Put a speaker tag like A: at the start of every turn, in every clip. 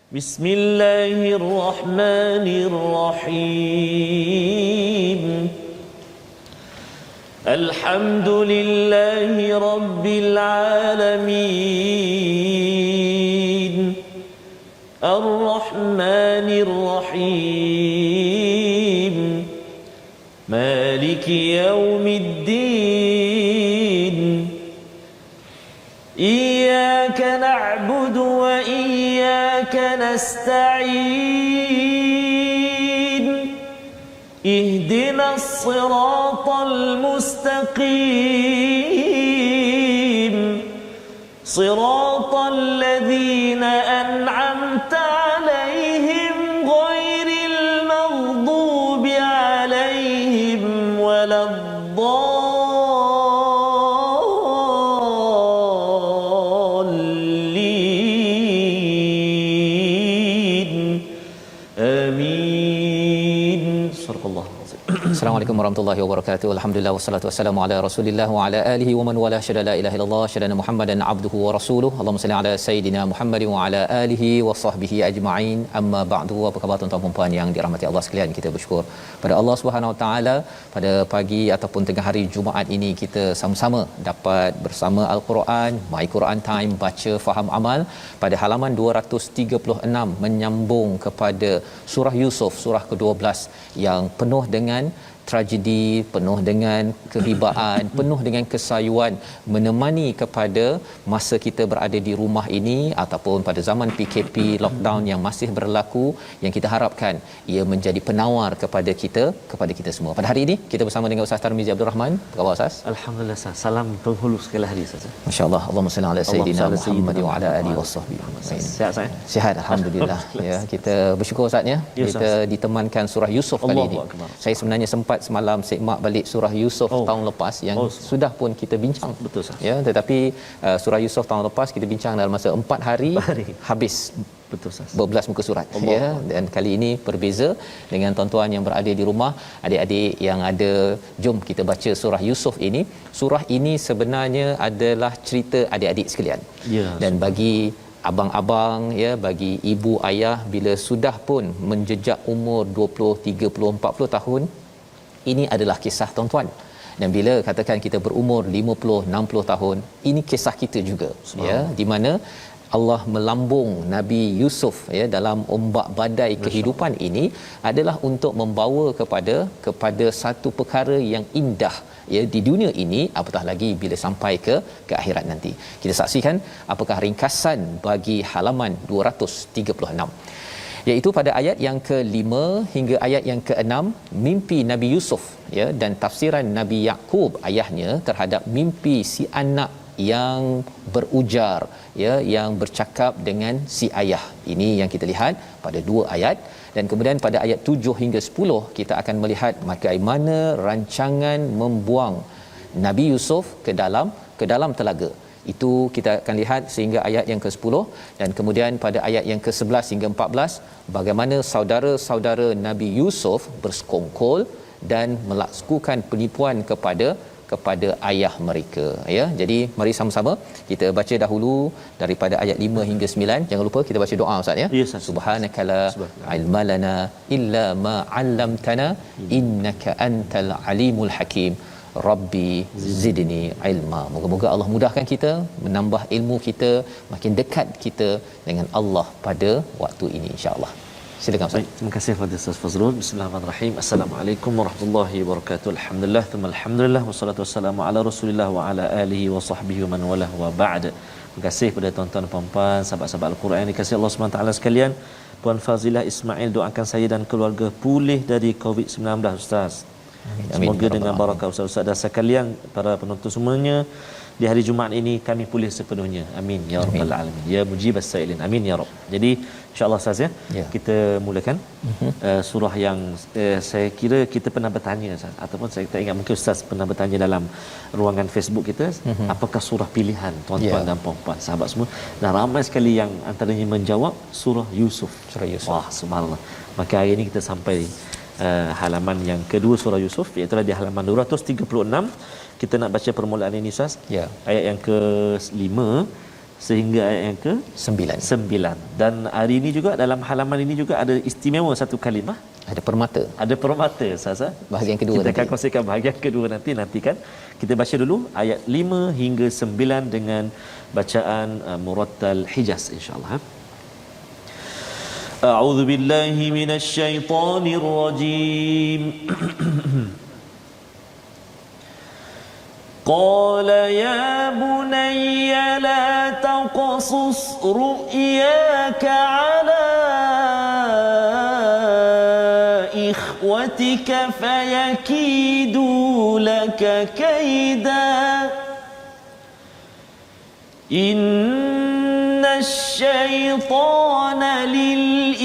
A: بسم الله الرحمن الرحيم الحمد لله رب العالمين الرحمن الرحيم مالك يوم الدين إياك نعبد وإياك نستعين اهدنا الصراط المستقيم صراط الذين أنعمت عليهم غير المغضوب عليهم ولا الضالين آمين صدق الله العظيم.
B: Assalamualaikum warahmatullahi wabarakatuh. Alhamdulillah wassalatu wassalamu ala Rasulillah wa ala alihi wa man wala syada la ilaha illallah syada Muhammadan abduhu wa rasuluhu. Allahumma salli ala sayidina Muhammad wa ala alihi wa sahbihi ajma'in. Amma ba'du. Apa khabar tuan-tuan dan puan yang dirahmati Allah sekalian? Kita bersyukur pada Allah Subhanahu wa taala pada pagi ataupun tengah hari Jumaat ini kita sama-sama dapat bersama Al-Quran, My Quran Time, baca faham amal pada halaman 236 menyambung kepada surah Yusuf, surah ke-12 yang penuh dengan tragedi, penuh dengan kehibaan, penuh dengan kesayuan menemani kepada masa kita berada di rumah ini ataupun pada zaman PKP lockdown yang masih berlaku, yang kita harapkan ia menjadi penawar kepada kita semua. Pada hari ini kita bersama dengan Ustaz Tarmizi Abdul Rahman. Apa khabar Ustaz?
A: Alhamdulillah Ustaz. Salam penghulu sekali hari Ustaz.
B: Masya-Allah. Allahumma salli ala sayidina Muhammad wa ala alihi wasahbihi.
A: Sihat saya?
B: Sihat alhamdulillah. Ya, kita bersyukur Ustaz ya. Kita ditemankan surah Yusuf kali ini. Saya sebenarnya sempat semalam semak balik surah Yusuf tahun lepas yang sudah pun kita bincang.
A: Betul Ustaz.
B: Ya, tetapi surah Yusuf tahun lepas kita bincang dalam masa 4 hari habis.
A: Betul Ustaz.
B: 12 muka surat ya, dan kali ini berbeza dengan tuan-tuan yang berada di rumah, adik-adik yang ada, jom kita baca surah Yusuf ini. Surah ini sebenarnya adalah cerita adik-adik sekalian.
A: Ya.
B: Dan bagi abang-abang ya, bagi ibu ayah bila sudah pun menjejak umur 20, 30, 40 tahun, ini adalah kisah tuan-tuan. Dan bila katakan kita berumur 50, 60 tahun, ini kisah kita juga ya, di mana Allah melambung Nabi Yusuf ya dalam ombak badai kehidupan ini adalah untuk membawa kepada satu perkara yang indah ya di dunia ini, apatah lagi bila sampai ke akhirat nanti. Kita saksikan apakah ringkasan bagi halaman 236, iaitu pada ayat yang ke-5 hingga ayat yang ke-6, mimpi Nabi Yusuf ya, dan tafsiran Nabi Yaqub ayahnya terhadap mimpi si anak yang berujar ya, yang bercakap dengan si ayah. Ini yang kita lihat pada 2 ayat, dan kemudian pada ayat 7 hingga 10 kita akan melihat bagaimana rancangan membuang Nabi Yusuf ke dalam telaga. Itu kita akan lihat sehingga ayat yang ke-10, dan kemudian pada ayat yang ke-11 hingga 14 bagaimana saudara-saudara Nabi Yusuf bersekongkol dan melakukan penipuan kepada ayah mereka ya. Jadi mari sama-sama kita baca dahulu daripada ayat 5 hingga 9. Jangan lupa kita baca doa Ustaz ya. Subhanakala ilma lana illa ma 'allamtana innaka antal alimul hakim. Rabbi zidni ilma. Moga-moga Allah mudahkan kita, menambah ilmu kita, makin dekat kita dengan Allah pada waktu ini insya-Allah. Silakan Ustaz.
A: Terima kasih kepada Ustaz Fazrul. Bismillahirrahmanirrahim. Assalamualaikum warahmatullahi wabarakatuh. Alhamdulillah, alhamdulillah, wassalatu wassalamu ala Rasulillah wa ala alihi wa sahbihi wa man walah wa ba'd. Terima kasih kepada tuan-tuan dan puan-puan, sahabat-sahabat Al-Quran yang dikasihi Allah Subhanahu taala sekalian. Puan Fazilah Ismail doakan saya dan keluarga pulih dari COVID-19 Ustaz. Semoga dengan barakah Ustaz-Ustaz dan sekalian para penonton semuanya di hari Jumaat ini kami pulih sepenuhnya. Amin ya rabbal alamin. Ya mujibas sailin. Amin ya rabb. Jadi insya-Allah Ustaz ya, kita mulakan surah yang saya kira kita pernah bertanya Ustaz, ataupun saya tak ingat, mungkin Ustaz pernah bertanya dalam ruangan Facebook kita, apakah surah pilihan tuan-tuan dan puan-puan sahabat semua, dan ramai sekali yang antaranya menjawab surah Yusuf. Wah, subhanallah. Maka hari ini kita sampai halaman yang kedua surah Yusuf, iaitu di halaman 236. Kita nak baca permulaan ini Ustaz. Ayat yang ke-5 sehingga ayat yang ke
B: 9.
A: 9. Dan hari ini juga dalam halaman ini juga ada istimewa satu kalimah,
B: Ada permata.
A: ada permata Ustaz.
B: Bahagian kedua
A: Kita
B: nanti.
A: akan kongsikan bahagian kedua nantikan. Kita baca dulu ayat 5 hingga 9 dengan bacaan murattal Hijaz insya-Allah. A'udzu billahi minasyaitonir rajim. قال يا بني لا تقصص رؤياك على إخوتك فيكيدوا لك كيدا إن الشيطان للإنسان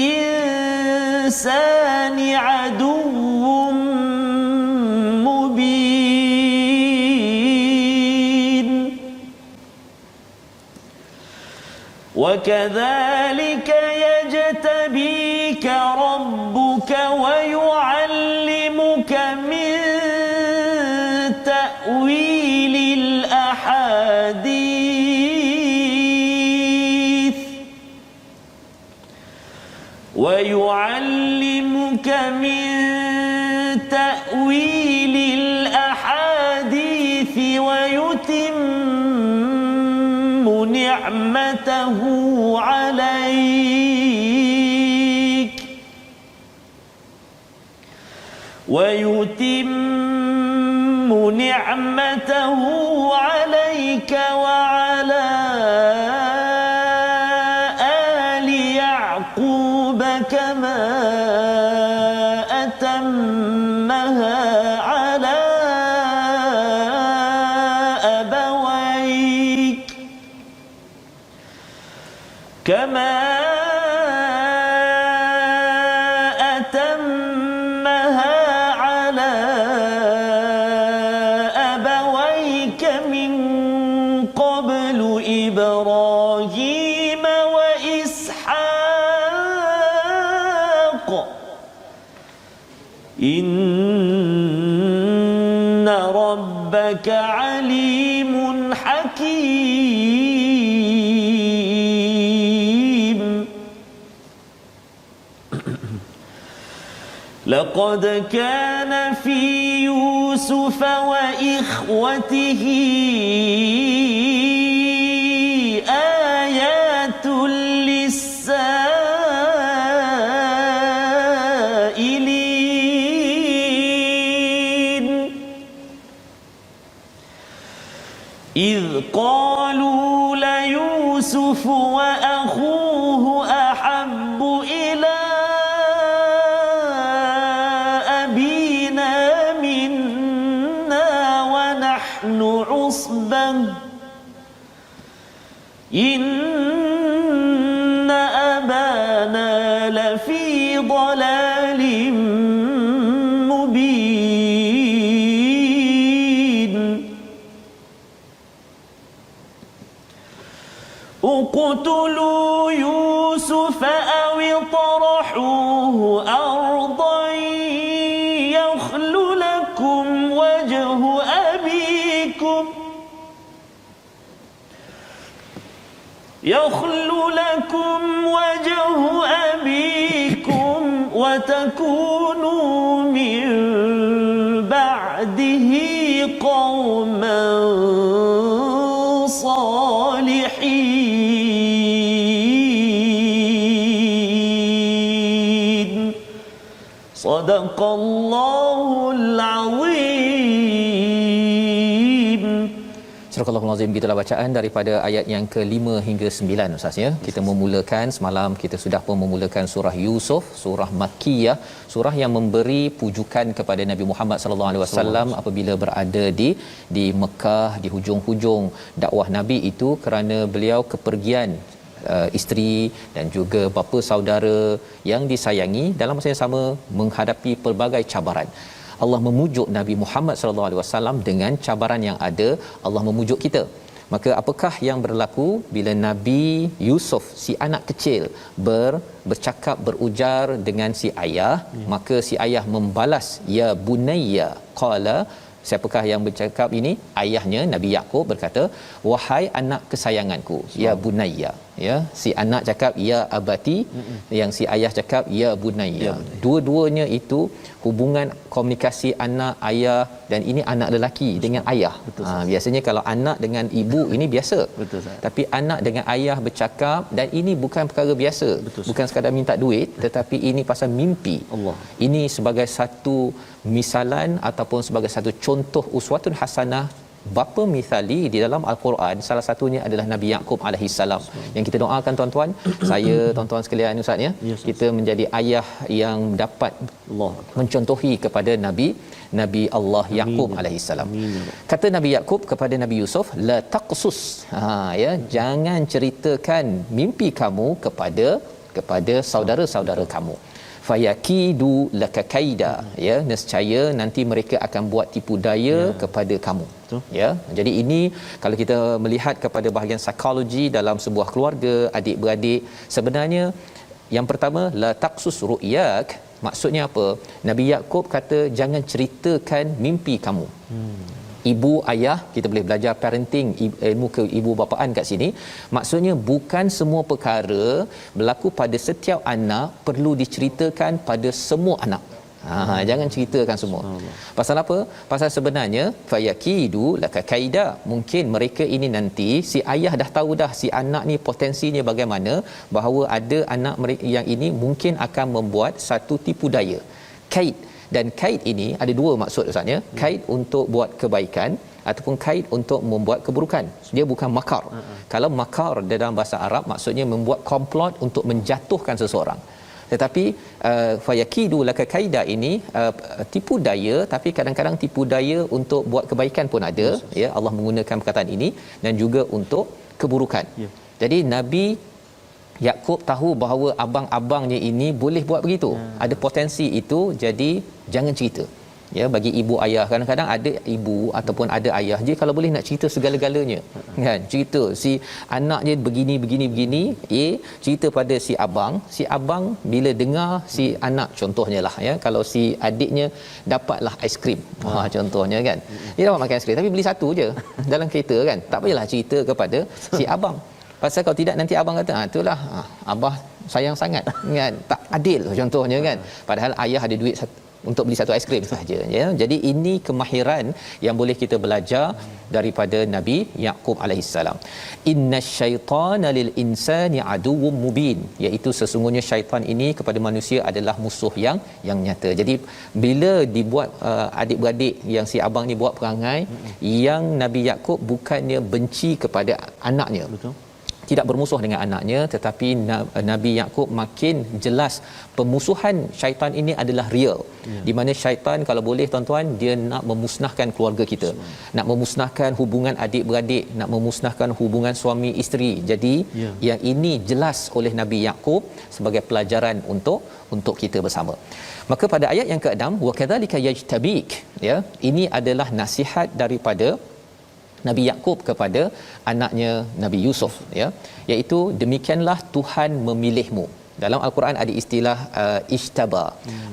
A: عدو وكذلك يجتبيك ربك ويعلمك من تأويل الأحاديث ويتم نعمته عليك وعلى آل يعقوب كما أتمها على أبويك من قبل إبراهيم وإسحاق إن ربك عليم حكيم لقد كان في يوسف وإخوته آيات للسائلين إذ قالوا ليوسف وأخوه أحب إلى أبينا منا ونحن عصبة إن أبانا لفي ضلال مبين اقتلوا يوسف أو اطرحوه أرضا يخل لكم وجه أبيكم وتكونوا من بعده قوما صالحين صدق الله العظيم.
B: Surah Al-Azim, gitulah bacaan daripada ayat yang ke-5 hingga 9 Ustaz ya. Kita memulakan semalam, kita sudah pun memulakan surah Yusuf, surah Makkiyah, surah yang memberi pujukan kepada Nabi Muhammad sallallahu alaihi wasallam apabila berada di Mekah, di hujung-hujung dakwah Nabi itu, kerana beliau kepergian isteri dan juga bapa saudara yang disayangi, dalam masa yang sama menghadapi pelbagai cabaran. Allah memujuk Nabi Muhammad sallallahu alaihi wasallam dengan cabaran yang ada, Allah memujuk kita. Maka apakah yang berlaku bila Nabi Yusuf, si anak kecil, bercakap berujar dengan si ayah, maka si ayah membalas, ya bunayya, qala Siapakah yang bercakap ini? Ayahnya Nabi Yaqub berkata, wahai anak kesayanganku, ya bunayya. Ya, si anak cakap ya abati, yang si ayah cakap ya bunayya. Dua-duanya itu hubungan komunikasi anak ayah, dan ini anak lelaki dengan ayah. Biasanya kalau anak dengan ibu ini biasa. Tapi anak dengan ayah bercakap, dan ini bukan perkara biasa. Bukan sekadar minta duit, tetapi ini pasal mimpi. Allah. Ini sebagai satu misalan ataupun sebagai satu contoh uswatun hasanah bapa mithali di dalam al-Quran. Salah satunya adalah Nabi Yaqub alaihi salam. Yang kita doakan tuan-tuan, saya tuan-tuan sekalian ustaz ya, kita menjadi ayah yang dapat Allah mencontohi kepada Nabi Allah Yaqub alaihi salam. Kata Nabi Yaqub kepada Nabi Yusuf, la taqsus. Ya, jangan ceritakan mimpi kamu kepada saudara-saudara kamu. Fayakidu laka kaida, ya, nescaya nanti mereka akan buat tipu daya kepada kamu. Ya, jadi ini kalau kita melihat kepada bahagian psikologi dalam sebuah keluarga, adik-beradik, sebenarnya yang pertama la taqsus ru'yak, maksudnya apa? Nabi Yaqub kata jangan ceritakan mimpi kamu. Ibu ayah, kita boleh belajar parenting, ilmu keibu bapaan kat sini. Maksudnya bukan semua perkara berlaku pada setiap anak perlu diceritakan pada semua anak. Jangan ceritakan semua. Pasal apa? Pasal sebenarnya fayakidu laka kaida. Mungkin mereka ini nanti si ayah dah tahu dah si anak ni potensinya bagaimana, bahawa ada anak mereka yang ini mungkin akan membuat satu tipu daya. Kaid. Dan kaid ini ada dua maksud ustaznya. Kaid untuk buat kebaikan ataupun kaid untuk membuat keburukan. Dia bukan makar. Kalau makar dalam bahasa Arab maksudnya membuat komplot untuk menjatuhkan seseorang. Tetapi fayakidu laka kaida ini tipu daya, tapi kadang-kadang tipu daya untuk buat kebaikan pun ada. Ya, Allah menggunakan perkataan ini, dan juga untuk keburukan. Jadi Nabi Yaqub tahu bahawa abang-abangnya ini boleh buat begitu. Ada potensi itu, jadi jangan cerita. Ya, bagi ibu ayah, kadang-kadang ada ibu ataupun ada ayah je kalau boleh nak cerita segala-galanya. Kan? Cerita si anaknya begini, cerita pada si abang bila dengar si anak, contohnya lah ya, kalau si adiknya dapatlah aiskrim. Contohnya kan. Dia dapat makan aiskrim tapi beli satu je dalam kereta kan. Tak payahlah cerita kepada si abang. Pasal kalau tidak nanti abang kata, itulah abah sayang sangat kan, tak adil contohnya kan. Padahal ayah ada duit untuk beli satu aiskrim sahaja ya. Jadi ini kemahiran yang boleh kita belajar daripada Nabi Yaqub alaihi salam. Innasyaitana lil insani aduwwum mubin, iaitu sesungguhnya syaitan ini kepada manusia adalah musuh yang nyata. Jadi bila dibuat adik-beradik yang si abang ni buat perangai yang Nabi Yaqub bukannya benci kepada anaknya. Betul. Tidak bermusuh dengan anaknya, tetapi Nabi Yaqub makin jelas pemusuhan syaitan ini adalah real. Di mana syaitan kalau boleh tuan-tuan, dia nak memusnahkan keluarga kita, nak memusnahkan hubungan adik-beradik, nak memusnahkan hubungan suami isteri. Jadi yang ini jelas oleh Nabi Yaqub sebagai pelajaran untuk kita bersama. Maka pada ayat yang ke-6, wa kadzalika yajtabik, ya, ini adalah nasihat daripada Nabi Yaqub kepada anaknya Nabi Yusuf, ya, iaitu demikianlah Tuhan memilihmu. Dalam al-Quran ada istilah ijtaba,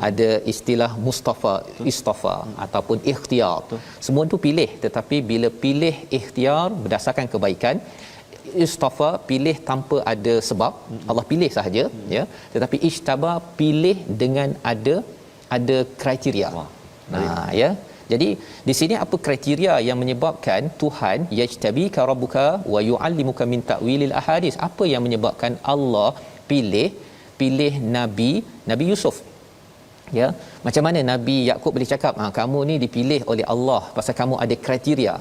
B: ada istilah mustafa, istafa ataupun ikhtiar. Semua itu pilih, tetapi bila pilih ikhtiar berdasarkan kebaikan, istafa pilih tanpa ada sebab, Allah pilih sahaja, ya. Tetapi ijtaba pilih dengan ada kriteria. Ya. Jadi di sini apa kriteria yang menyebabkan Tuhan yajtabika rabbuka wa yuallimuka min ta'wilil ahadits? Apa yang menyebabkan Allah pilih Nabi Yusuf? Ya, macam mana Nabi Yaqub boleh cakap kamu ni dipilih oleh Allah pasal kamu ada kriteria?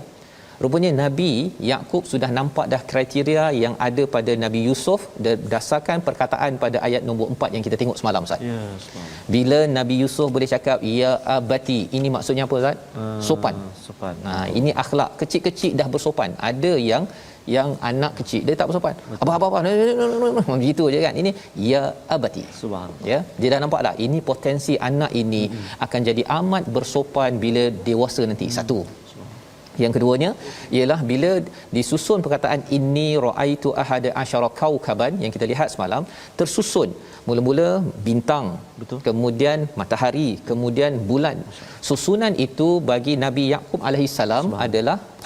B: Rupanya Nabi Yaqub sudah nampak dah kriteria yang ada pada Nabi Yusuf berdasarkan perkataan pada ayat nombor 4 yang kita tengok semalam Ustaz. Ya, bila Nabi Yusuf boleh cakap ya abati, ini maksudnya apa Ustaz? Sopan. Ini akhlak kecil-kecil dah bersopan. Ada yang anak kecil dia tak bersopan. Apa begitu je kan. Ini ya abati. Subhanallah. Ya, dia dah nampak dah ini potensi anak ini akan jadi amat bersopan bila dewasa nanti. Satu. Yang keduanya ialah bila disusun perkataan inni raaitu ahada asyara kaukaban yang kita lihat semalam, tersusun mula-mula bintang, betul, kemudian matahari, kemudian bulan. Susunan itu bagi Nabi Yaqub alaihi salam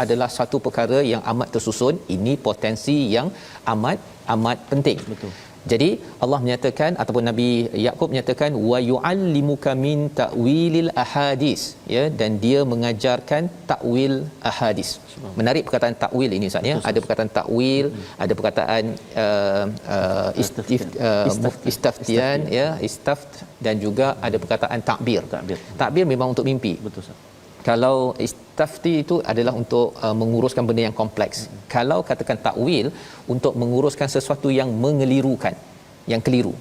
B: adalah satu perkara yang amat tersusun. Ini potensi yang amat penting. Betul. Jadi Allah menyatakan ataupun Nabi Yaqub menyatakan wa yuallimuka min ta'wilil ahadis, ya, dan dia mengajarkan takwil ahadis. Menarik perkataan takwil ini Ustaz, ya. Ada perkataan takwil, ada perkataan istaftian, ya, istaft, dan juga ada perkataan takbir. Takbir memang untuk mimpi. Betul Ustaz. Kalau istafti itu adalah untuk menguruskan benda yang kompleks. Kalau katakan takwil, untuk menguruskan sesuatu yang mengelirukan, yang keliru.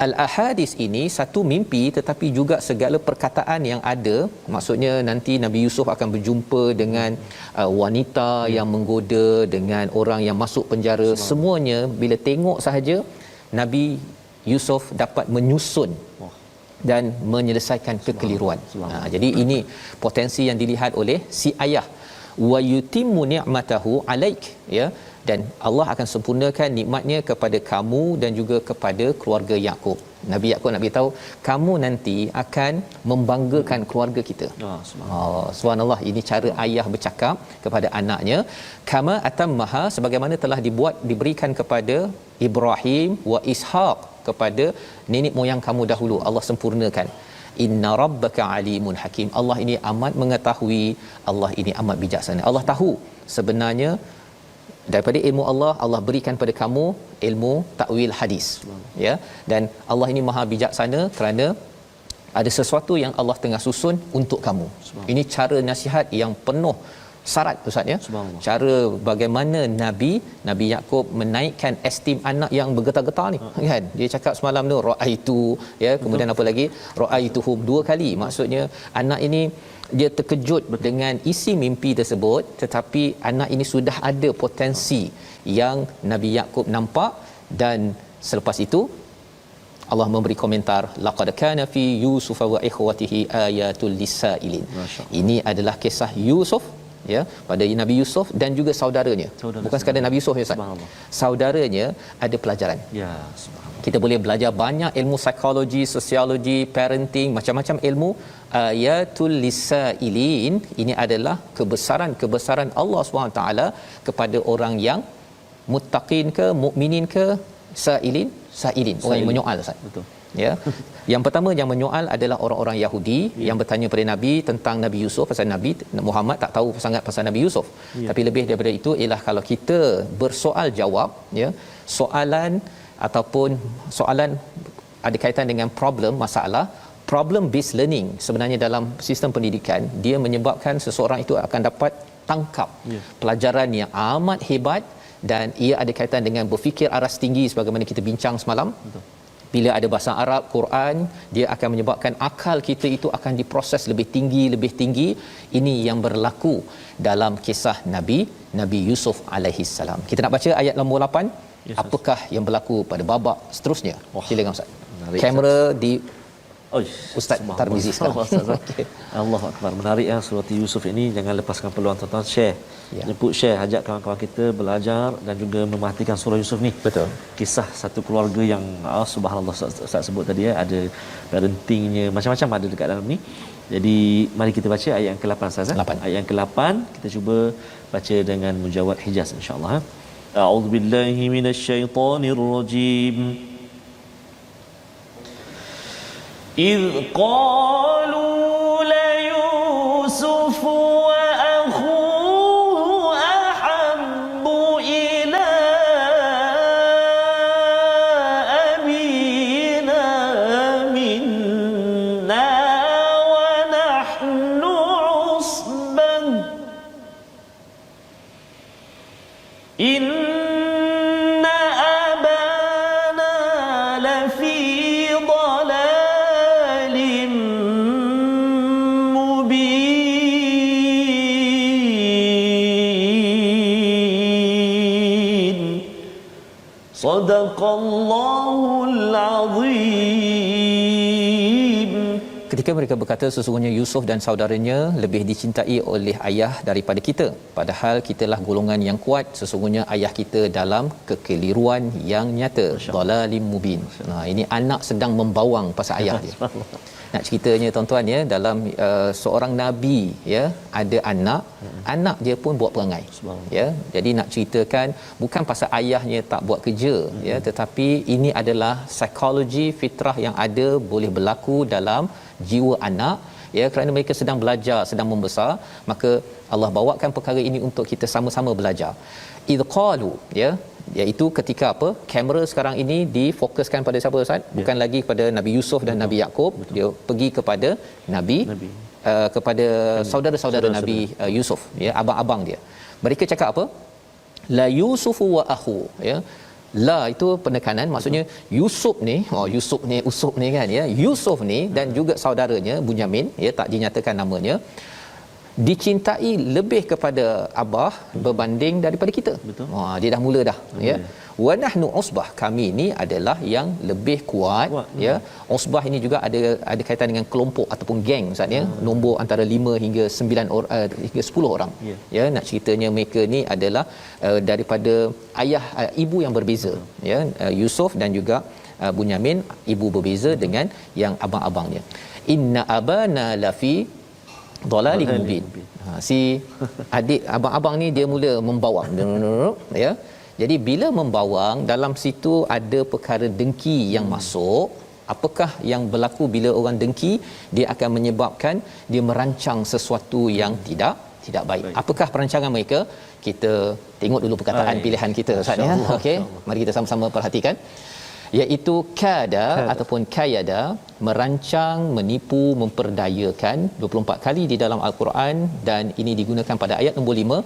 B: Al-ahadis ini satu mimpi tetapi juga segala perkataan yang ada. Maksudnya nanti Nabi Yusuf akan berjumpa dengan wanita yang menggoda, dengan orang yang masuk penjara. Semuanya bila tengok sahaja, Nabi Yusuf dapat menyusun dan menyelesaikan kekeliruan. Jadi ini potensi yang dilihat oleh si ayah. Wa yutimmu ni'matahu alaik, ya, dan Allah akan sempurnakan nikmatnya kepada kamu dan juga kepada keluarga Yaqub. Nabi Yaqub nak beritahu kamu nanti akan membanggakan keluarga kita. Subhanallah, ini cara ayah bercakap kepada anaknya. Kama atammaha, sebagaimana telah diberikan kepada Ibrahim wa Ishaq, kepada nenek moyang kamu dahulu. Allah sempurnakan. Inna rabbaka alimun hakim. Allah ini amat mengetahui, Allah ini amat bijaksana. Allah tahu sebenarnya daripada ilmu Allah berikan pada kamu ilmu takwil hadis, ya, dan Allah ini maha bijaksana kerana ada sesuatu yang Allah tengah susun untuk kamu. Ini cara nasihat yang penuh syarat Ustaz, ya. Cara bagaimana Nabi Yaqub menaikkan esteem anak yang bergetar-getar ni, kan. Dia cakap semalam tu raaitu, ya, kemudian apa lagi, raaituhum, dua kali. Maksudnya anak ini dia terkejut dengan isi mimpi tersebut, tetapi anak ini sudah ada potensi yang Nabi Yaqub nampak. Dan selepas itu Allah memberi komentar, laqad kana fi Yusuf wa ikhwatihi ayatul lisailin. Ini adalah kisah Yusuf, ya, pada Nabi Yusuf dan juga saudaranya. Bukan sekadar Nabi Yusuf, ya Ustaz. Saudaranya ada pelajaran. Ya, subhanallah. Kita boleh belajar banyak ilmu psikologi, sosiologi, parenting, macam-macam ilmu. Ayatul lisailin, ini adalah kebesaran Allah SWT kepada orang yang muttaqin ke, mukminin ke, sailin, orang yang menyoal, Ustaz. Betul. Ya. Yang pertama yang menyoal adalah orang-orang Yahudi, yang bertanya pada Nabi tentang Nabi Yusuf, pasal Nabi Muhammad tak tahu sangat pasal Nabi Yusuf. Tapi lebih daripada itu ialah kalau kita bersoal jawab, ya, soalan ataupun soalan ada kaitan dengan masalah problem based learning. Sebenarnya dalam sistem pendidikan, dia menyebabkan seseorang itu akan dapat tangkap pelajaran yang amat hebat, dan ia ada kaitan dengan berfikir aras tinggi sebagaimana kita bincang semalam. Betul. Bila ada bahasa Arab, Quran, dia akan menyebabkan akal kita itu akan diproses lebih tinggi. Ini yang berlaku dalam kisah Nabi Yusuf alaihi salam. Kita nak baca ayat nombor 8. Yes, apakah yang berlaku pada babak seterusnya? Silakan Ustaz. Kamera di Ustaz Tarmizi sekarang.
A: Okay. Allahu akbar. Menarik, ya, surah Yusuf ini. Jangan lepaskan peluang, tuan-tuan, share. Jemput share, ajak kawan-kawan kita belajar dan juga memerhatikan surah Yusuf ni. Betul. Kisah satu keluarga yang subhanallah, Ustaz sebut tadi, ya, ada parentingnya, macam-macam ada dekat dalam ni. Jadi mari kita baca ayat yang ke-8, Ustaz. Ayat yang ke-8 kita cuba baca dengan mujawad Hijaz, insya-Allah. A'udzubillahi minasyaitonirrajim. إذ قالوا ليوسف وأخوه أحب إلى أبينا منا ونحن عصبة إن أبانا لفي ضلال مبين صدق الله العظيم.
B: ketika mereka berkata sesungguhnya Yusuf dan saudaranya lebih dicintai oleh ayah daripada kita, padahal kitalah golongan yang kuat, sesungguhnya ayah kita dalam kekeliruan yang nyata, dhalalim mubin. Nah, ini anak sedang membawang pasal ayah dia. Nak ceritanya tuan-tuan ya, dalam seorang nabi ya, ada anak dia pun buat perangai ya. Jadi nak ceritakan bukan pasal ayahnya tak buat kerja ya, tetapi ini adalah psikologi fitrah yang ada boleh berlaku dalam jiwa anak ya, kerana mereka sedang belajar, sedang membesar, maka Allah bawakan perkara ini untuk kita sama-sama belajar. Idh qalu ya, iaitu ketika apa, kamera sekarang ini difokuskan pada siapa Ustaz? Bukan lagi kepada Nabi Yusuf dan Nabi Yaqub. Dia pergi kepada Nabi. Kepada saudara-saudara Nabi Yusuf ya, abang-abang dia. Mereka cakap apa? La Yusufu wa akhu ya. La itu penekanan, maksudnya Yusuf ni, Usuf ni kan ya. Yusuf ni dan juga saudaranya Bunyamin ya, tak dinyatakan namanya, dicintai lebih kepada abah berbanding daripada kita. Betul. Dia dah mula dah ya. Wa nahnu usbah, kami ni adalah yang lebih kuat ya. Usbah ini juga ada kaitan dengan kelompok ataupun geng Ustaz ya. Nombor antara 5 hingga 9 orang hingga 10 orang. Ya, nak ceritanya mereka ni adalah daripada ayah ibu yang berbeza ya. Yusuf dan juga Bunyamin ibu berbeza dengan yang abang-abangnya. Inna abana lafi dhalalim mubin. Si adik abang-abang ni dia mula membawang ya. Jadi bila membawang, dalam situ ada perkara dengki yang masuk. Apakah yang berlaku bila orang dengki? Dia akan menyebabkan dia merancang sesuatu yang tidak baik. Apakah perancangan mereka? Kita tengok dulu perkataan pilihan kita Ustaz ya. Okey, mari kita sama-sama perhatikan. Iaitu kada ataupun kayada, merancang, menipu, memperdayakan, 24 kali di dalam Al-Quran, dan ini digunakan pada ayat nombor 5,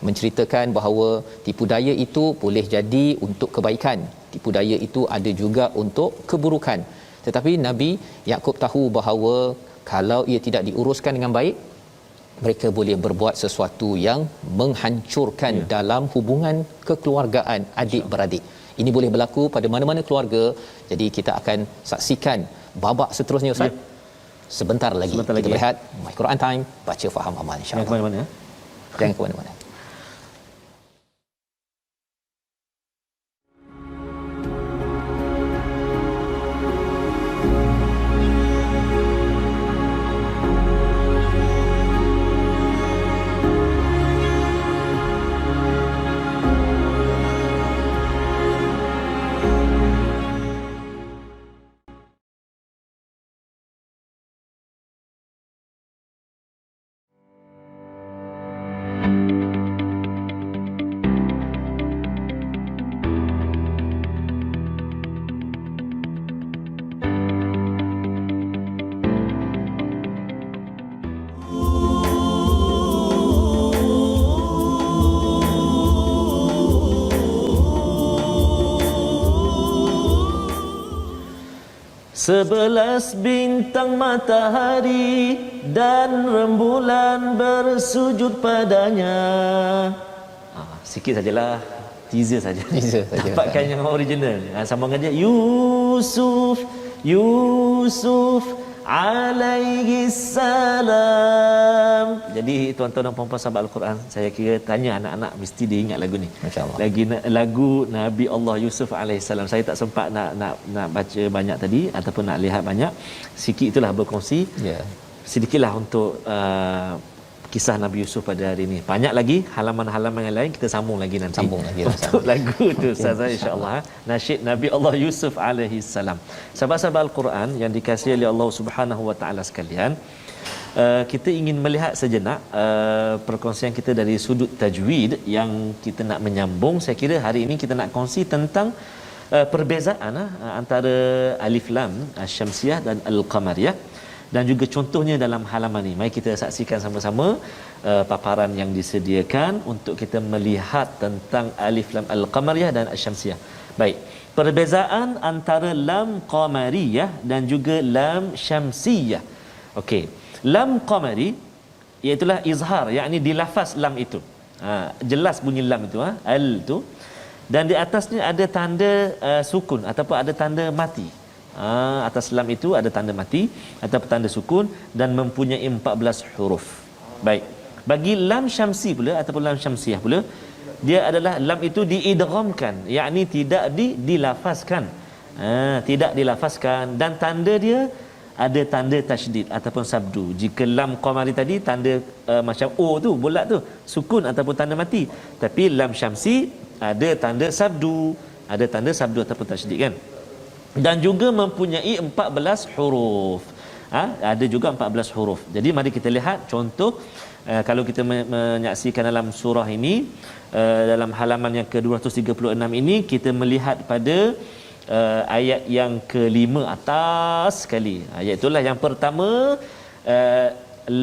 B: menceritakan bahawa tipu daya itu boleh jadi untuk kebaikan, tipu daya itu ada juga untuk keburukan. Tetapi Nabi Yaqub tahu bahawa kalau ia tidak diuruskan dengan baik, mereka boleh berbuat sesuatu yang menghancurkan dalam hubungan kekeluargaan adik-beradik. Ini boleh berlaku pada mana-mana keluarga. Jadi kita akan saksikan babak seterusnya Ustaz. Sebentar lagi kita berehat. My Quran Time, baca faham amal insya-Allah.
A: Jangan ke mana-mana.
B: Jangan ke mana-mana.
C: Sebelas bintang matahari dan rembulan bersujud padanya.
A: Sikit sajalah, teaser saja.
B: Dapatkan
A: yang original. Sambungan dia Yusuf alaihi salam. Jadi tuan-tuan dan puan-puan sahabat Al-Quran, saya kira tanya anak-anak mesti dia ingat lagu ni.
B: Masya-Allah.
A: Lagu Nabi Allah Yusuf alaihi salam. Saya tak sempat nak baca banyak tadi ataupun nak lihat banyak. Sikit itulah berkongsi. Sedikitlah untuk kisah Nabi Yusuf pada hari ini. Banyak lagi halaman-halaman yang lain kita sambung lagi nanti. Untuk lagu tu Ustaz insya-Allah. Nasyid Nabi Allah Yusuf alaihi salam. Sahabat-sahabat Al-Quran yang dikasihi oleh Allah Subhanahu wa taala sekalian, kita ingin melihat sejenak perkongsian kita dari sudut tajwid yang kita nak menyambung. Saya kira hari ini kita nak kongsi tentang perbezaan antara alif lam asy-syamsiyah dan al-qamariyah, dan juga contohnya dalam halaman ini. Mari kita saksikan sama-sama paparan yang disediakan untuk kita melihat tentang alif lam al-qamariyah dan asy-syamsiyah. Baik, perbezaan antara lam qamariyah dan juga lam syamsiyah. Okey, lam qamari iaitulah izhar, yakni di lafaz lam itu. Jelas bunyi lam itu, al tu, dan di atasnya ada tanda sukun ataupun ada tanda mati. Atas lam itu ada tanda mati atau tanda sukun dan mempunyai 14 huruf. Baik. Bagi lam syamsi pula ataupun lam syamsiah pula, dia adalah lam itu diidghamkan, yakni tidak dilafazkan. Tidak dilafazkan dan tanda dia ada tanda tasydid ataupun sabdu. Jika lam qamari tadi tanda macam O tu, bulat tu, sukun ataupun tanda mati. Tapi lam syamsi ada tanda sabdu, ataupun tasydid kan. Dan juga mempunyai 14 huruf. Ada juga 14 huruf. Jadi mari kita lihat contoh. Kalau kita menyaksikan dalam surah ini, dalam halaman yang ke-236 ini, kita melihat pada ayat yang ke-5 atas sekali. Ayat itulah yang pertama,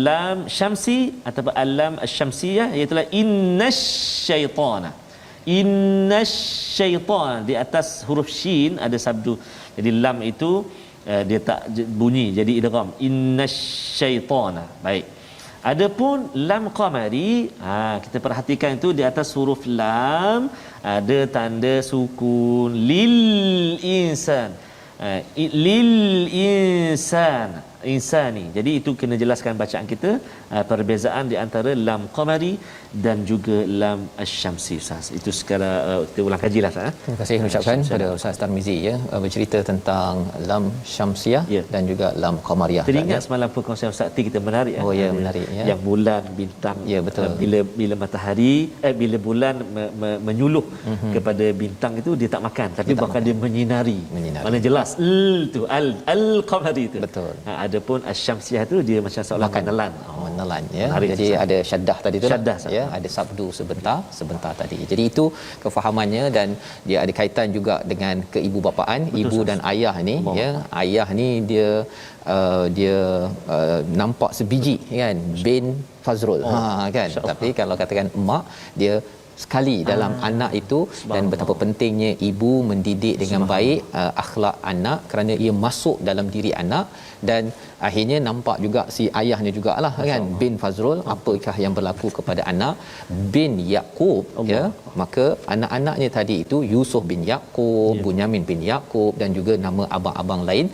A: lam syamsi ataupun alam asy-syamsiyah, iaitu innasyaitana. Innasyaitana, di atas huruf shin ada sabdu. Jadi lam itu dia tak bunyi, jadi idgham. Innasyaitana. Baik. Adapun lam qamari, kita perhatikan itu di atas huruf lam ada tanda sukun lil insan. Lil insan, insani. Jadi itu kena jelaskan bacaan kita, perbezaan di antara lam qamari dan juga lam asy-syamsi. Ustaz, itu sekadar kita ulang kajilah Ustaz.
B: Terima kasih ucapkan kepada Ustaz Tarmizi bercerita tentang lam syamsiah dan juga lam qamariyah.
A: Teringat semalam perkongsian Ustaz T kita menarik.
B: Menarik
A: yang bulan bintang.
B: Ya, betul.
A: Bila matahari bila bulan menyuluh kepada bintang itu, dia tak makan, tapi bahkan dia menyinari. Mana jelas tu al-qamari itu.
B: Betul.
A: Adapun asy-syamsiyah tu dia macam seolah menelan.
B: Menelan ya. Jadi ada syaddah tadi tu.
A: Syaddah,
B: ya, ada sabdu sebentar tadi. Jadi itu kefahamannya dan dia ada kaitan juga dengan keibubapaan. Betul, ibu dan ayah ni ya. Ayah ni dia nampak sebiji kan, bin Fazrul. Kan. Tapi kalau katakan emak, dia sekali dalam anak itu, dan betapa pentingnya ibu mendidik dengan baik akhlak anak, kerana ia masuk dalam diri anak. Dan akhirnya nampak juga si ayahnya jugalah kan, bin Fazrul, apakah yang berlaku kepada anak bin Yaqub ya. Maka anak-anaknya tadi itu Yusuf bin Yaqub, Bunyamin bin Yaqub, dan juga nama abang-abang lain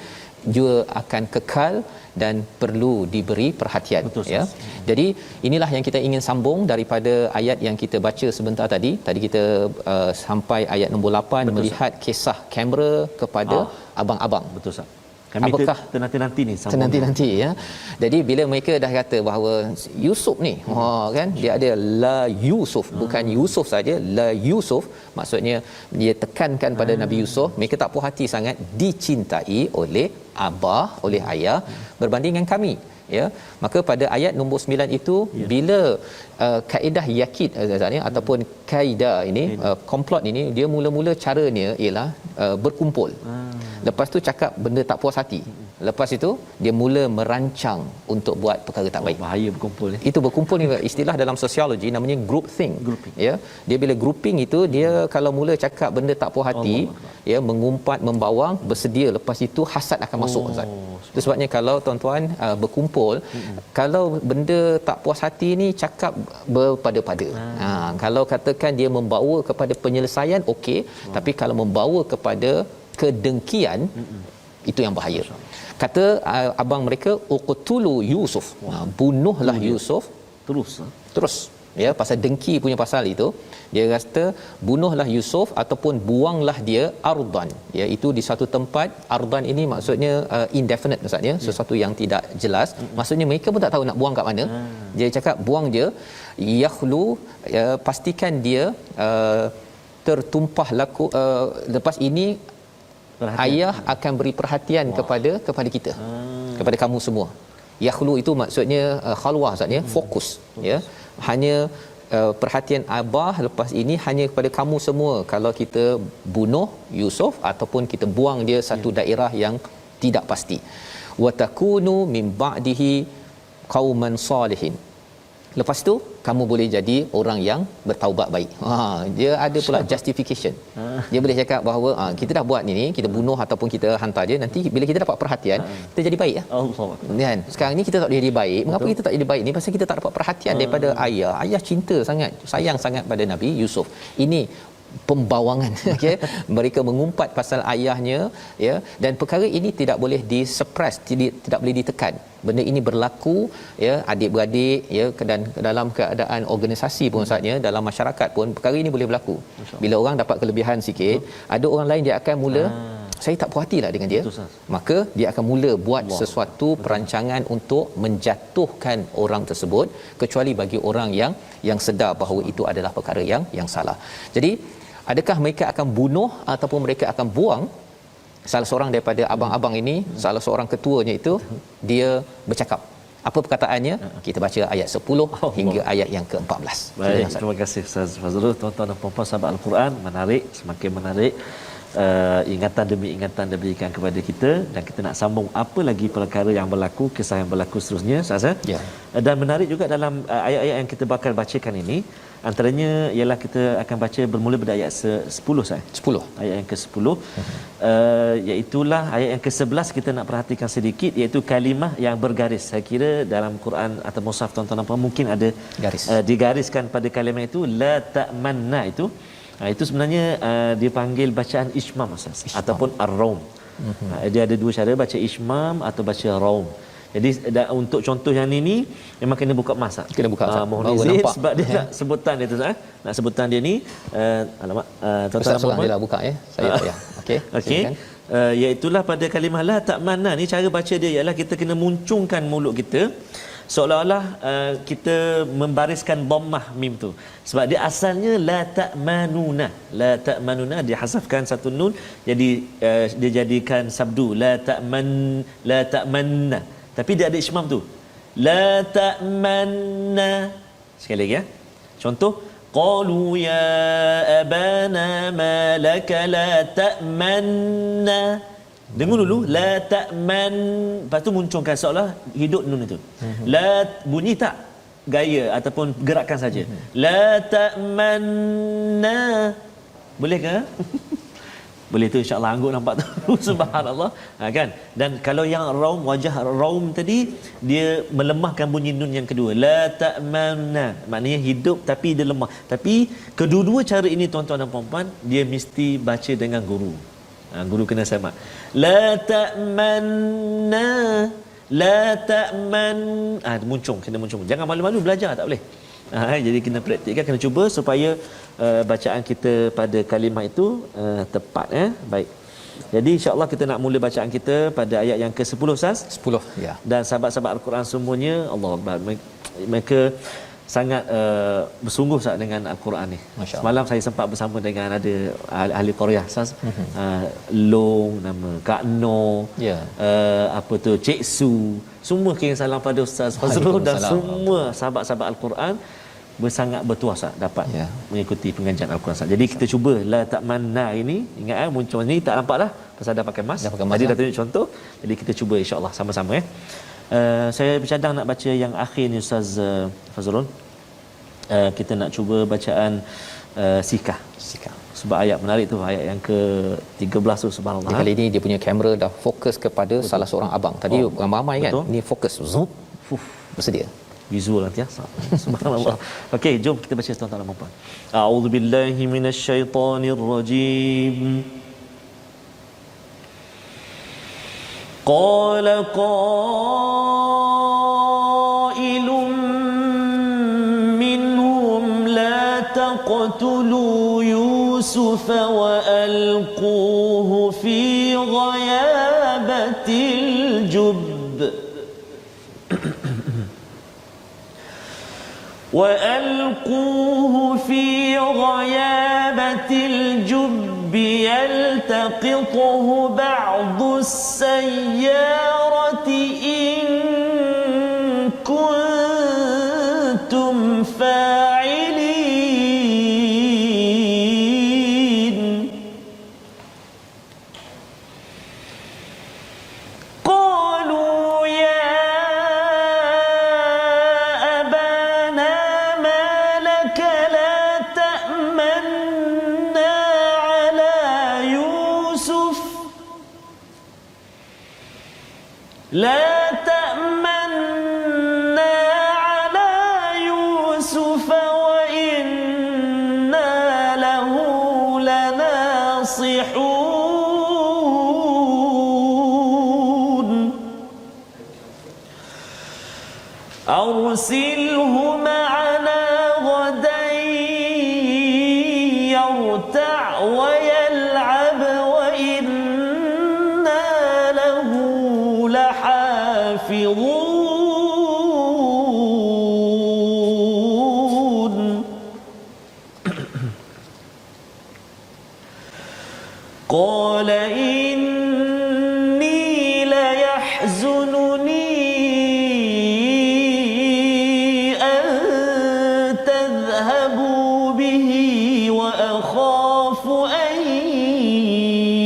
B: juga akan kekal dan perlu diberi perhatian. Betul, ya. Jadi inilah yang kita ingin sambung daripada ayat yang kita baca sebentar tadi. Tadi kita sampai ayat nombor 8. Betul, melihat kisah kamera kepada abang-abang.
A: Betul Ustaz. Kami
B: apakah
A: nanti ni sambung.
B: Nanti ya. Jadi bila mereka dah kata bahawa Yusuf ni kan, dia ada la Yusuf, bukan Yusuf saja, la Yusuf, maksudnya dia tekankan pada Nabi Yusuf, mereka tak puas hati sangat dicintai oleh abah, oleh ayah berbanding dengan kami ya. Maka pada ayat nombor 9 itu bila kaedah yakid ataupun kaedah ini komplot ini, dia mula-mula caranya ialah berkumpul. Lepas tu cakap benda tak puas hati. Lepas itu dia mula merancang untuk buat perkara tak baik.
A: Bahaya berkumpul ni.
B: Itu berkumpul ni istilah dalam sosiologi namanya group think. Ya. Dia bila grouping itu, dia kalau mula cakap benda tak puas hati, ya, mengumpat, membawang, bersedia, lepas itu hasad akan masuk Ustaz. Itu sebabnya kalau tuan-tuan berkumpul, kalau benda tak puas hati ni cakap berpada-pada. Kalau katakan dia membawa kepada penyelesaian, okey, tapi kalau membawa kepada kedengkian, itu yang bahaya. Kata abang mereka, uqtulu Yusuf, bunuhlah Yusuf. Terus ya, pasal dengki punya pasal itu, dia kata bunuhlah Yusuf ataupun buanglah dia ardan, iaitu di satu tempat. Ardan ini maksudnya indefinite maksudnya, sesuatu yang tidak jelas. Maksudnya mereka pun tak tahu nak buang kat mana. Dia cakap buang dia, yakhlu, pastikan dia tertumpah laku, lepas ini perhatian. Ayah akan beri perhatian kepada kita, kepada kamu semua. Yakhlu itu maksudnya khalwah, maksudnya fokus ya. Hanya perhatian abah lepas ini hanya kepada kamu semua kalau kita bunuh Yusuf ataupun kita buang dia satu daerah yang tidak pasti. Wa takunu min ba'dihi qauman salihin. Lepas tu kamu boleh jadi orang yang bertaubat baik. Dia ada pula justification. Dia boleh cakap bahawa kita dah buat ni, kita bunuh ataupun kita hantar dia, nanti bila kita dapat perhatian, kita jadi baik. Kan? Sekarang ni kita tak jadi baik. Mengapa kita tak jadi baik ni? Pasal kita tak dapat perhatian daripada ayah. Ayah cinta sangat, sayang sangat pada Nabi Yusuf. Ini pembawangan okey, mereka mengumpat pasal ayahnya, ya, dan perkara ini tidak boleh disuppress, tidak boleh ditekan. Benda ini berlaku, ya, adik-beradik, ya, dan dalam keadaan organisasi pun saatnya, dalam masyarakat pun perkara ini boleh berlaku. Bila orang dapat kelebihan sikit, ada orang lain dia akan mula saya tak puas hatilah dengan dia. Maka dia akan mula buat sesuatu perancangan untuk menjatuhkan orang tersebut, kecuali bagi orang yang sedar bahawa itu adalah perkara yang salah. Jadi adakah mereka akan bunuh ataupun mereka akan buang? Salah seorang daripada abang-abang ini, salah seorang ketuanya itu, dia bercakap. Apa perkataannya? Kita baca ayat 10 hingga ayat yang ke-14.
A: Baik, terima kasih Ustaz Fazrul. Tuan-tuan dan puan-puan sahabat Al-Quran, menarik, semakin menarik. Ingatan demi ingatan diberikan kepada kita, dan kita nak sambung apa lagi perkara yang berlaku, kisah yang berlaku seterusnya, Ustaz.
B: Ya.
A: Dan menarik juga dalam ayat-ayat yang kita bakal bacakan ini, antaranya ialah kita akan baca bermula pada ayat 10 Ustaz. 10. Ayat yang ke-10. Iaitulah ayat yang ke-11 kita nak perhatikan sedikit, iaitu kalimah yang bergaris. Saya kira dalam Quran atau mushaf tuan-tuan apa mungkin ada garis. Digariskan pada kalimah itu la ta'manna itu. Itu sebenarnya dipanggil bacaan ishmam ataupun ar-raum. Dia ada dua cara, baca ishmam atau baca raum. Jadi untuk contoh yang ini memang kena buka masa.
B: Kena buka.
A: Mohon izin sebab dia nak sebutan dia tu nak sebutan dia ni alamak
B: tuan-tuan dia lah buka ya. Saya tak ya. Okey.
A: Iaitulah pada kalimah la ta'manna ni, cara baca dia ialah kita kena muncungkan mulut kita seolah-olah kita membariskan dhammah mim tu, sebab dia asalnya la ta'manuna dia hasafkan satu nun, jadi dia jadikan sabdu la ta'manna, tapi dia ada ishmam tu la ta'manna. Sekali lagi ya, contoh qalu ya abana ma laka la ta'manna. Dengar dulu la ta'man, lepas tu munculkan seolah hidup nun itu. La bunyi tak gaya ataupun gerakan saja. La ta'manna. Boleh ke? Boleh tu, insya-Allah angguk nampak tu. Subhanallah. Kan? Dan kalau yang raum, wajah raum tadi dia melemahkan bunyi nun yang kedua. La ta'manna. Maknanya hidup tapi dia lemah. Tapi kedua-dua cara ini tuan-tuan dan puan-puan, dia mesti baca dengan guru. Guru kena sama. La ta'manna, la ta'man. Kena muncung. Jangan malu-malu belajar, tak boleh. Jadi kena praktikkan, kena cuba supaya bacaan kita pada kalimah itu tepat. Baik. Jadi insya-Allah kita nak mula bacaan kita pada ayat yang ke-10 Ustaz. 10 ya. Dan sahabat-sahabat Al-Quran semuanya, Allah Akbar, mereka sangat bersungguh Ustaz dengan Al-Quran ni. Semalam saya sempat bersama dengan ada ahli Korea Ustaz. Long, nama Kak No, apa tu, Cik Su. Semua kirim salam pada Ustaz Fazrul dan semua sahabat-sahabat Al-Quran bersangat bertuah Ustaz dapat mengikuti pengajian Al-Quran Ustaz. Jadi kita cuba la ta'manna ini, ingat muncul ni tak nampak dah pasal dah pakai mask. Tadi dah tunjuk contoh. Jadi kita cuba insya-Allah sama-sama saya bercadang nak baca yang akhir ni Ustaz Fazrul. Kita nak cuba bacaan sikah. Sebab ayat menarik tu, ayat yang ke-13 tu, subhanallah.
B: Kali ini dia punya kamera dah fokus kepada salah seorang abang. Tadi ramai kan? Ni fokus. Bersedia.
A: Visual nanti ya. Subhanallah. Okey, jom kita baca tuan-tuan dan puan-puan. A'udzubillahi minasyaitonirrajim. Qala qailun minhum la taqtulu Yusuf wa alquhu fi ghayabatil jubb وألقوه في غيابة الجب يلتقطه بعض السيارة إن كنتم فاعلين قالوا يا لا تأمنا على يوسف وإنا له
C: ناصحون أرسله معنا غدا يرتع ويلعب وإنا له لحافظون قال إني ليحزنني أن تذهبوا به وأخاف أن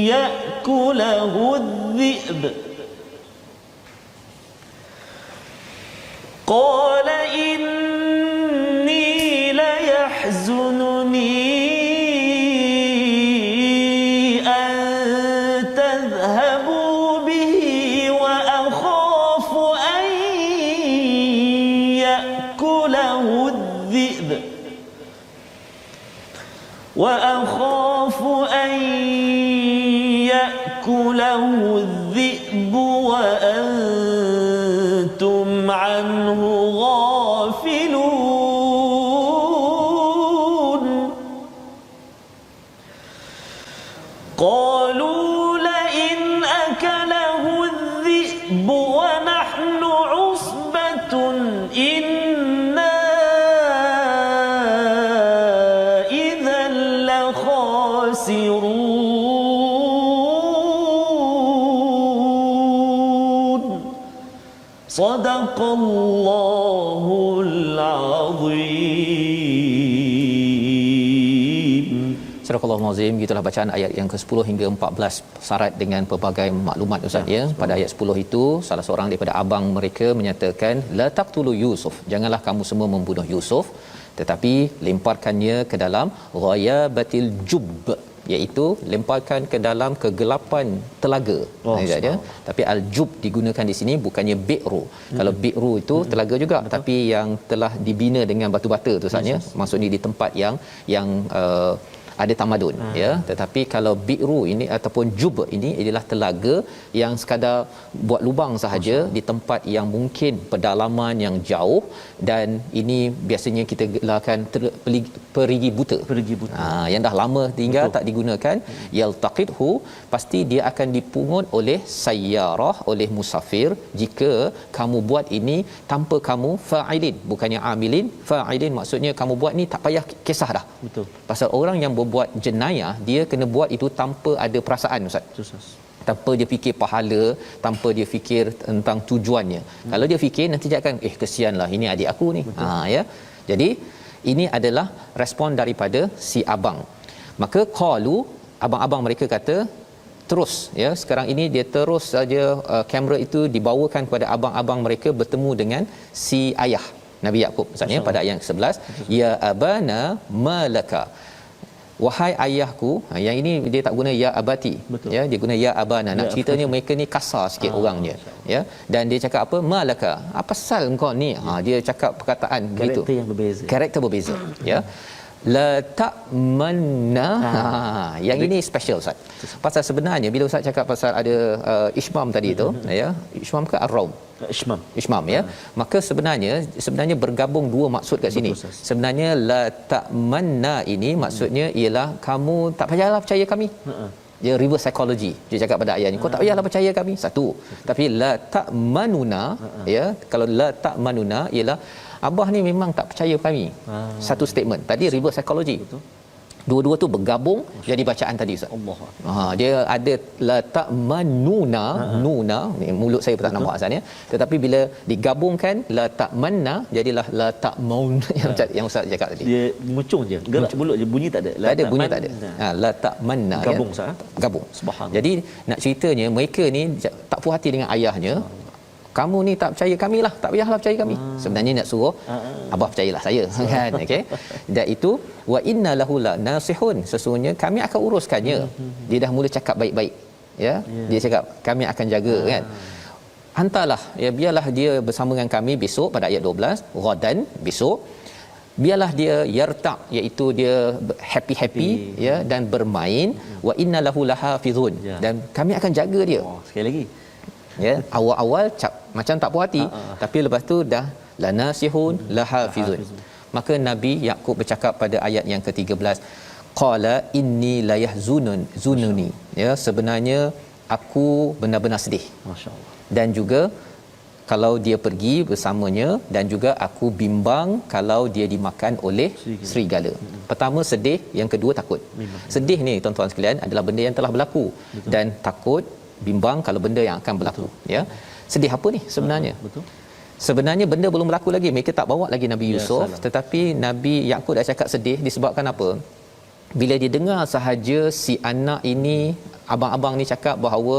C: يأكله الذئب قال إني ليحزنني أن تذهبوا به وأخاف أن يأكله الذئب وأنتم عنه غافلون قالوا لئن أكله الذئب ونحن عصبة إنا إذا لخاسرون صدق الله العظيم.
B: Surah Al-Azim, gitulah bacaan ayat yang ke-10 hingga 14 syarat dengan pelbagai maklumat Ustaz ya. Pada ayat 10 itu salah seorang daripada abang mereka menyatakan la taqtulu Yusuf, janganlah kamu semua membunuh Yusuf, tetapi lemparkannya ke dalam ghayabatil jubb, iaitu lemparkan ke dalam kegelapan telaga. Ya. Tapi al-jub digunakan di sini bukannya bi'ru. Kalau bi'ru itu telaga juga, tapi yang telah dibina dengan batu-bata tu sahaja. Maksudnya di tempat yang ada tamadun ya, tetapi kalau bi'ru ini ataupun jub ini adalah telaga yang sekadar buat lubang sahaja di tempat yang mungkin pedalaman yang jauh, dan ini biasanya kita gelarkan perigi buta. Yang dah lama tinggal tak digunakan. Yaltaqithu, pasti dia akan dipungut oleh sayyarah, oleh musafir jika kamu buat ini tanpa kamu fa'ilin, bukannya amilin. Fa'ilin maksudnya kamu buat ni tak payah kisah dah.
A: Betul.
B: Pasal orang yang berbuat jenayah dia kena buat itu tanpa ada perasaan Ustaz. Tanpa dia fikir pahala, tanpa dia fikir tentang tujuannya. Kalau dia fikir nanti dia akan kesianlah ini adik aku ni. Ya. Jadi ini adalah respon daripada si abang. Maka qalu, abang-abang mereka kata terus ya, sekarang ini dia terus saja kamera itu dibawakan kepada abang-abang mereka bertemu dengan si ayah Nabi Yaqub maksudnya pada ayat 11, ya abana malaka, wahai ayahku. Yang ini dia tak guna ya abati. Betul. Ya, dia guna ya abana. Nak ceritanya mereka ni kasar sikit orangnya ya, dan dia cakap apa, malaka, apa pasal engkau ni, dia cakap perkataan begitu, karakter berbeza ya. La ta'manna, yang ini special Ustaz. Pasal sebenarnya bila Ustaz cakap pasal ada ishmam tadi tu ya, ishmam ke ar-raum, ishmam ya, maka sebenarnya bergabung dua maksud kat sini. Sebenarnya la ta'manna ini maksudnya ialah kamu tak payahlah percaya kami. Dia reverse psychology. Dia cakap pada ayat ni, kau tak payahlah percaya kami, satu. Tapi la ta'manuna ya, kalau la ta'manuna ialah abah ni memang tak percaya kami. Satu statement. Tadi reverse psychology. Betul. Dua-dua tu bergabung jadi bacaan tadi Ustaz. Allah. Dia ada la ta'manuna, nuna ni mulut saya pun tak nampak asalnya, tetapi bila digabungkan la ta'manna jadilah la ta'maun yang Ustaz cakap tadi. Dia
A: muncung je, gerak mulut je, bunyi tak ada.
B: Tak ada bunyi tak ada. La ta'manna
A: gabung
B: ya.
A: Ustaz.
B: Gabung.
A: Subhanallah.
B: Jadi nak ceritanya mereka ni tak puas hati dengan ayahnya. Kamu ni tak percaya kami lah, tak payahlah percaya kami. Sebenarnya nak suruh abah percayalah saya kan, okey. Dan itu wa inna lahu la nasihun, sesungguhnya kami akan uruskannya. Dia dah mula cakap baik-baik ya. Dia cakap kami akan jaga kan. Hantarlah ya, biarlah dia bersama dengan kami besok pada ayat 12, ghadan besok. biarlah dia yarta, iaitu dia happy ya, dan bermain. Wa inna lahu lahafizun, dan kami akan jaga dia.
A: Sekali lagi
B: Ya, awal-awal macam tak puas hati, tapi lepas tu dah lanasihun lahafizun. Maka Nabi Yaqub bercakap pada ayat yang ke-13, qala inni layahzununi, ya, sebenarnya aku benar-benar sedih,
A: masya-Allah,
B: dan juga kalau dia pergi bersamanya, dan juga aku bimbang kalau dia dimakan oleh serigala. Pertama sedih, yang kedua takut. Sedih ni tuan-tuan sekalian adalah benda yang telah berlaku. Betul. Dan takut, bimbang kalau benda yang akan berlaku. Betul. Ya. Sedih apa ni sebenarnya?
A: Betul.
B: Sebenarnya benda belum berlaku lagi, mereka tak bawa lagi Nabi Yusuf, tetapi Nabi Yaqub dah cakap sedih disebabkan apa? Bila dia dengar sahaja si anak ini, abang-abang ni cakap bahawa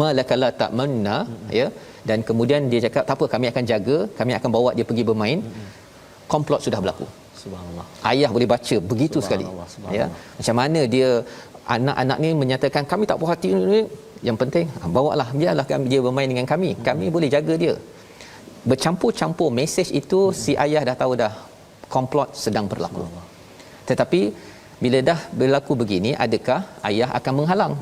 B: malakala ta'manna, ya, dan kemudian dia cakap tak apa, kami akan jaga, kami akan bawa dia pergi bermain. Komplot sudah berlaku. Subhanallah. Ayah boleh baca begitu sekali. Ya. Macam mana dia, anak-anak ni menyatakan kami tak puas hati, yang penting bawalah, biarlah dia bermain dengan kami. Kami boleh jaga dia. Bercampur-campur mesej itu, si ayah dah tahu dah komplot sedang berlaku. Tetapi bila dah berlaku begini, adakah ayah akan menghalang?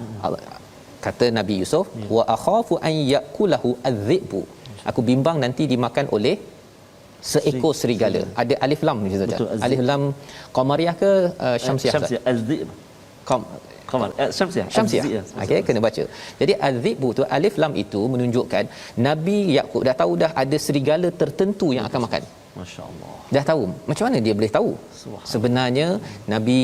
B: Kata Nabi Yusuf, wa akhafu an yakulahu adh-dhi'bu, aku bimbang nanti dimakan oleh seekor serigala. Ada alif lam ni saja. Alif lam qamariyah ke syamsiah?
A: Syamsiah. Az-dhi'b. Qamar.
B: Syamsiah. Okey, kena baca. Jadi az-dhi'bu tu, alif lam itu menunjukkan Nabi Yaqub dah tahu dah ada serigala tertentu yang akan makan.
A: Masya-Allah.
B: Dah tahu. Macam mana dia boleh tahu? Sebenarnya Nabi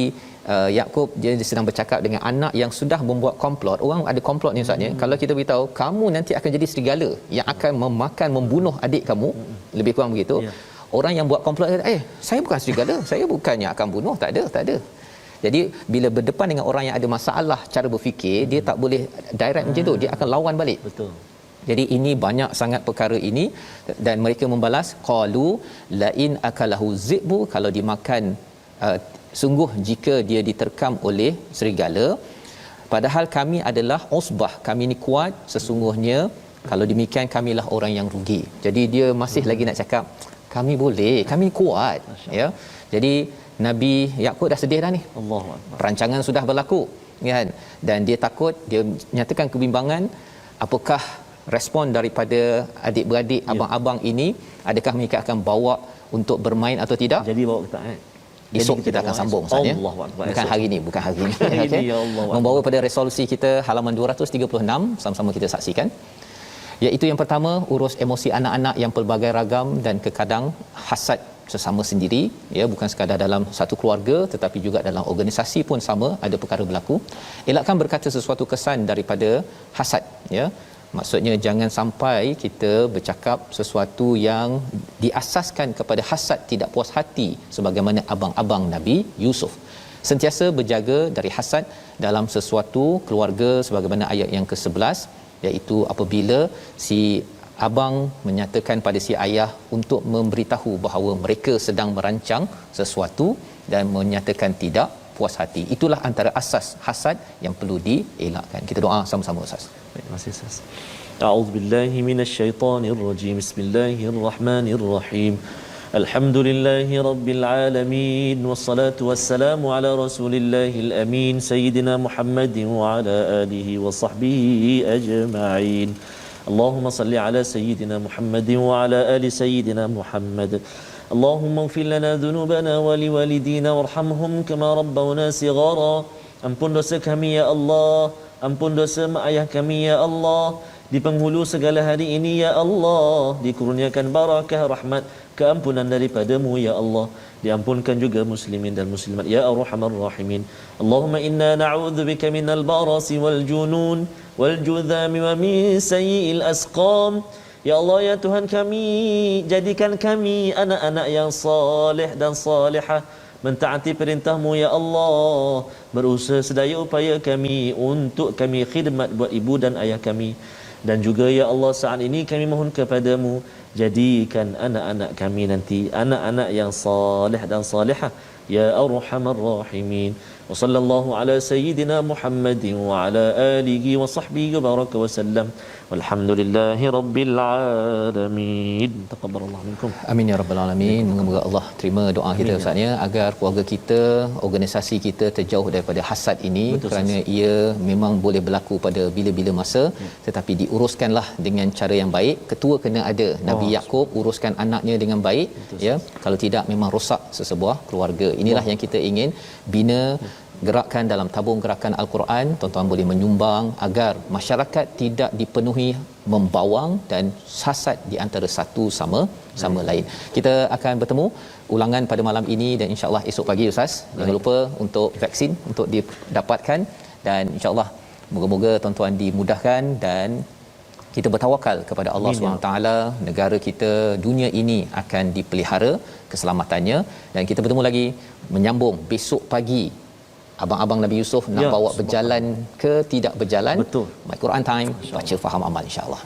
B: Yaqub dia sedang bercakap dengan anak yang sudah membuat komplot. Orang ada komplot ni Ustaz, kalau kita beritahu kamu nanti akan jadi serigala yang akan memakan, membunuh adik kamu, lebih kurang begitu. Orang yang buat komplot kata, saya bukan serigala, saya bukannya akan bunuh, tak ada. Jadi bila berdepan dengan orang yang ada masalah cara berfikir, dia tak boleh direct macam tu, dia akan lawan balik.
A: Betul.
B: Jadi ini banyak sangat perkara ini, dan mereka membalas qalu la in akalahu zibu, kalau dimakan sungguh jika dia diterkam oleh serigala, padahal kami adalah usbah, kami ni kuat, sesungguhnya kalau demikian kamilah orang yang rugi. Jadi dia masih lagi nak cakap kami boleh, kami kuat, ya. Jadi Nabi Yaqub dah sedih dah ni. Allahuakbar. Perancangan sudah berlaku, kan? Dan dia takut, dia nyatakan kebimbangan. Apakah respon daripada adik-beradik, abang-abang ini? Adakah mereka akan bawa untuk bermain atau tidak?
A: Jadi bawa kita
B: esok kita akan sambung saja. Bukan hari ini. Okay? Membawa pada resolusi kita halaman 236, sama-sama kita saksikan. Iaitu yang pertama, urus emosi anak-anak yang pelbagai ragam dan kekadang hasad sesama sendiri, ya, bukan sekadar dalam satu keluarga tetapi juga dalam organisasi pun sama ada perkara berlaku. Elakkan berkata sesuatu kesan daripada hasad, ya. Maksudnya jangan sampai kita bercakap sesuatu yang diasaskan kepada hasad, tidak puas hati, sebagaimana abang-abang Nabi Yusuf. Sentiasa berjaga dari hasad dalam sesuatu keluarga, sebagaimana ayat yang ke-11, iaitu apabila si abang menyatakan pada si ayah untuk memberitahu bahawa mereka sedang merancang sesuatu dan menyatakan tidak puas hati. Itulah antara asas hasad yang perlu dielakkan. Kita doa sama-sama Ustaz.
A: Baik, terima kasih Ustaz. A'udzubillahi minasyaitonirrajim. Bismillahirrahmanirrahim. Alhamdulillahi rabbil alamin, wassalatu wassalamu ala rasulillahil amin, sayyidina Muhammadin wa ala alihi wa sahbihi ajma'in. Allahumma salli ala sayyidina Muhammadin wa ala ali sayyidina Muhammad. Allahumma ighfir lana dhunubana wa liwalidina warhamhum kama rabbawna shighara. Ampun dosa kami ya Allah, ampun dosa mak ayah kami ya Allah. Di penghulu segala hari ini ya Allah, dikurniakan barakah, rahmat, keampunan daripadamu ya Allah. Diampunkan juga muslimin dan muslimat ya arhamar rahimin. Allahumma inna na'udzubika minal barasi wal junun wal judhami wa min sayyi'il asqam. Ya Allah, ya Tuhan kami, jadikan kami anak-anak yang saleh dan salihah, mentaati perintah-Mu ya Allah, berusaha sedaya upaya kami untuk kami khidmat buat ibu dan ayah kami. Dan juga ya Allah, saat ini kami mohon kepadamu, jadikan anak-anak kami nanti anak-anak yang saleh dan salihah ya arhamar rahimin. Wa sallallahu ala sayyidina Muhammadin wa ala alihi wa sahbihi wa baraka wa sallam. Walhamdulillahi rabbil alamin. Taqabbalallahu minkum.
B: Amin ya rabbal alamin. Moga-moga Allah terima doa kita Ustaz ya, agar keluarga kita, organisasi kita terjauh daripada hasad ini. Betul, kerana ia memang boleh berlaku pada bila-bila masa, tetapi diuruskanlah dengan cara yang baik. Ketua kena ada. Nabi Yaqub uruskan anaknya dengan baik. Betul, ya. Kalau tidak memang rosak sesebuah keluarga. Inilah yang kita ingin bina, gerakkan dalam tabung gerakan Al-Quran. Tuan-tuan boleh menyumbang agar masyarakat tidak dipenuhi membawang dan hasad di antara satu sama lain. Kita akan bertemu ulangan pada malam ini dan insya-Allah esok pagi Ustaz. Jangan lupa untuk vaksin untuk didapatkan, dan insya-Allah moga-moga tuan-tuan dimudahkan dan kita bertawakal kepada Allah SWT. Negara kita, dunia ini akan dipelihara keselamatannya, dan kita bertemu lagi menyambung besok pagi. Abang-abang Nabi Yusuf nak bawa berjalan ke tidak berjalan.
A: Betul.
B: My Quran Time, baca faham amal insya-Allah.